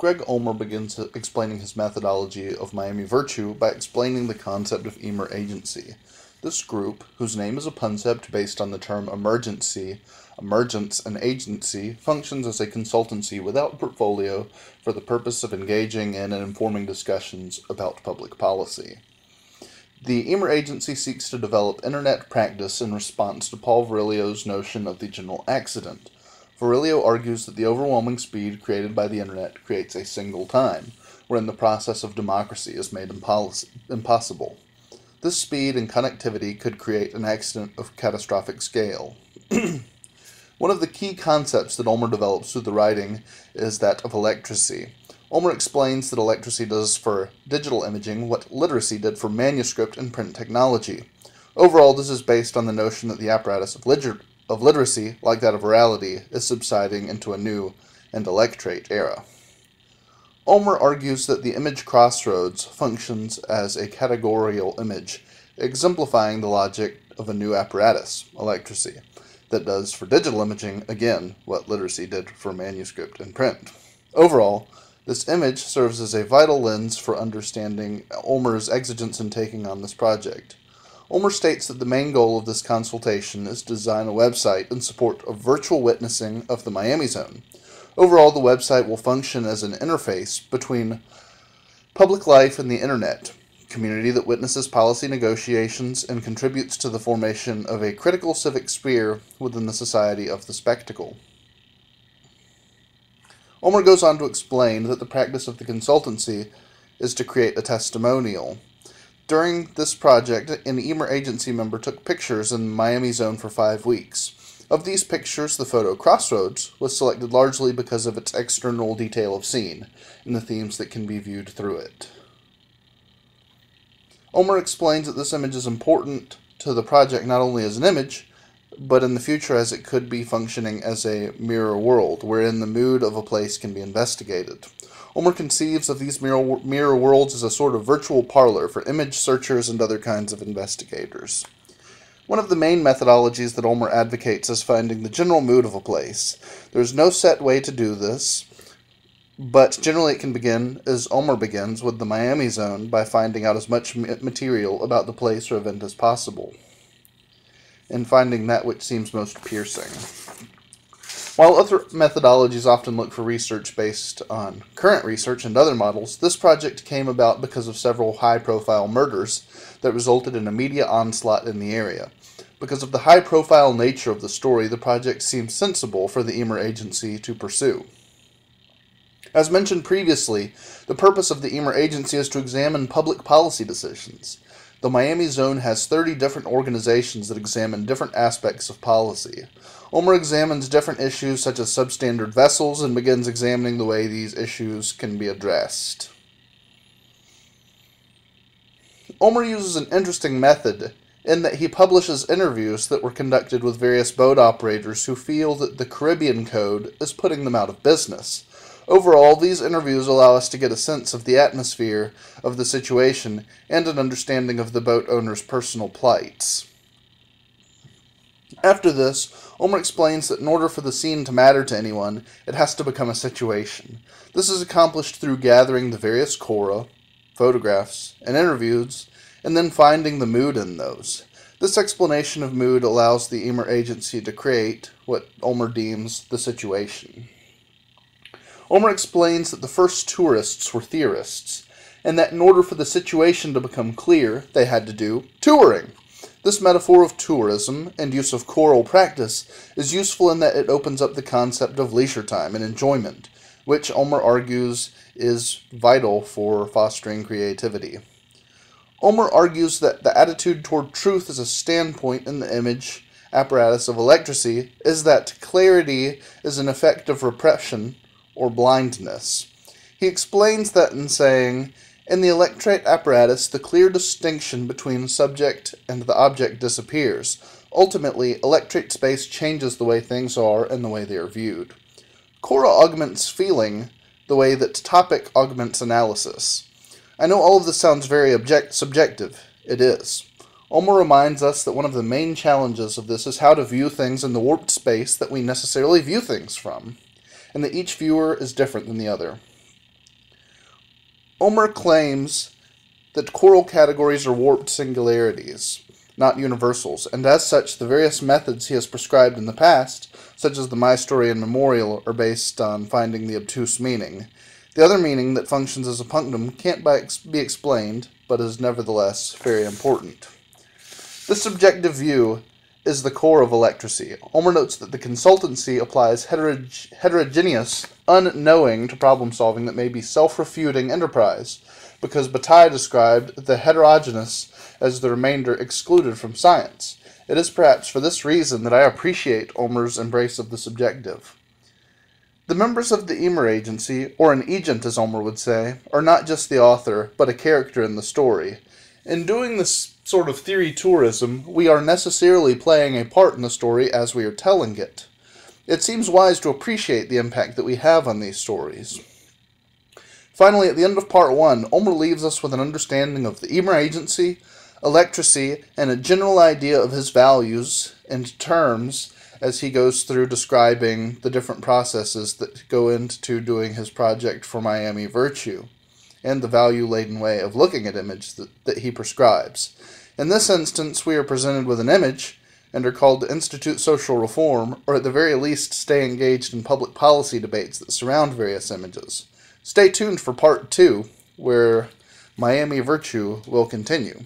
Greg Ulmer begins explaining his methodology of Miami Virtue by explaining the concept of emergency. This group, whose name is a concept based on the term emergency, emergence, and agency, functions as a consultancy without portfolio for the purpose of engaging in and informing discussions about public policy. The Emeragency seeks to develop Internet practice in response to Paul Virilio's notion of the general accident. Virilio argues that the overwhelming speed created by the Internet creates a single time, wherein the process of democracy is made impossible. This speed and connectivity could create an accident of catastrophic scale. One of the key concepts that Ulmer develops through the writing is that of electracy. Ulmer explains that electracy does for digital imaging what literacy did for manuscript and print technology. Overall, this is based on the notion that the apparatus of literacy, like that of orality, is subsiding into a new and electrate era. Ulmer argues that the image crossroads functions as a categorical image, exemplifying the logic of a new apparatus, electracy, that does for digital imaging, again, what literacy did for manuscript and print. Overall, this image serves as a vital lens for understanding Ulmer's exigence in taking on this project. Ulmer states that the main goal of this consultation is to design a website in support of virtual witnessing of the Miami Zone. Overall, the website will function as an interface between public life and the Internet, community that witnesses policy negotiations and contributes to the formation of a critical civic sphere within the society of the spectacle. Ulmer goes on to explain that the practice of the consultancy is to create a testimonial. During this project, an Emeragency member took pictures in the Miami Zone for 5 weeks. Of these pictures, the photo Crossroads was selected largely because of its external detail of scene and the themes that can be viewed through it. Ulmer explains that this image is important to the project not only as an image, but in the future as it could be functioning as a mirror world, wherein the mood of a place can be investigated. Ulmer conceives of these mirror worlds as a sort of virtual parlor for image searchers and other kinds of investigators. One of the main methodologies that Ulmer advocates is finding the general mood of a place. There is no set way to do this, but generally it can begin, as Ulmer begins, with the Miami Zone by finding out as much material about the place or event as possible, and finding that which seems most piercing. While other methodologies often look for research based on current research and other models, this project came about because of several high-profile murders that resulted in a media onslaught in the area. Because of the high-profile nature of the story, the project seemed sensible for the Emeragency to pursue. As mentioned previously, the purpose of the Emeragency is to examine public policy decisions. The Miami Zone has 30 different organizations that examine different aspects of policy. Ulmer examines different issues such as substandard vessels and begins examining the way these issues can be addressed. Ulmer uses an interesting method in that he publishes interviews that were conducted with various boat operators who feel that the Caribbean Code is putting them out of business. Overall, these interviews allow us to get a sense of the atmosphere of the situation and an understanding of the boat owner's personal plights. After this, Ulmer explains that in order for the scene to matter to anyone, it has to become a situation. This is accomplished through gathering the various cora, photographs, and interviews, and then finding the mood in those. This explanation of mood allows the Emeragency to create what Ulmer deems the situation. Ulmer explains that the first tourists were theorists, and that in order for the situation to become clear, they had to do touring. This metaphor of tourism and use of choral practice is useful in that it opens up the concept of leisure time and enjoyment, which Ulmer argues is vital for fostering creativity. Ulmer argues that the attitude toward truth as a standpoint in the image apparatus of electracy is that clarity is an effect of repression or blindness. He explains that in saying, in the electrate apparatus, the clear distinction between subject and the object disappears. Ultimately, electrate space changes the way things are and the way they are viewed. Cora augments feeling the way that topic augments analysis. I know all of this sounds very subjective. It is. Ulmer reminds us that one of the main challenges of this is how to view things in the warped space that we necessarily view things from, and that each viewer is different than the other. Omer claims that choral categories are warped singularities, not universals, and as such the various methods he has prescribed in the past, such as the My Story and Memorial, are based on finding the obtuse meaning. The other meaning that functions as a punctum can't be explained, but is nevertheless very important. This subjective view is the core of electracy. Ulmer notes that the consultancy applies heterogeneous unknowing to problem solving that may be self-refuting enterprise, because Bataille described the heterogeneous as the remainder excluded from science. It is perhaps for this reason that I appreciate Ulmer's embrace of the subjective. The members of the Emer agency, or an agent as Ulmer would say, are not just the author, but a character in the story. In doing this sort of theory tourism, we are necessarily playing a part in the story as we are telling it. It seems wise to appreciate the impact that we have on these stories. Finally, at the end of Part 1, Ulmer leaves us with an understanding of the Emer agency, electracy, and a general idea of his values and terms as he goes through describing the different processes that go into doing his project for Miami Virtue, and the value-laden way of looking at image that he prescribes. In this instance, we are presented with an image, and are called to institute social reform, or at the very least stay engaged in public policy debates that surround various images. Stay tuned for Part 2, where Miami Virtue will continue.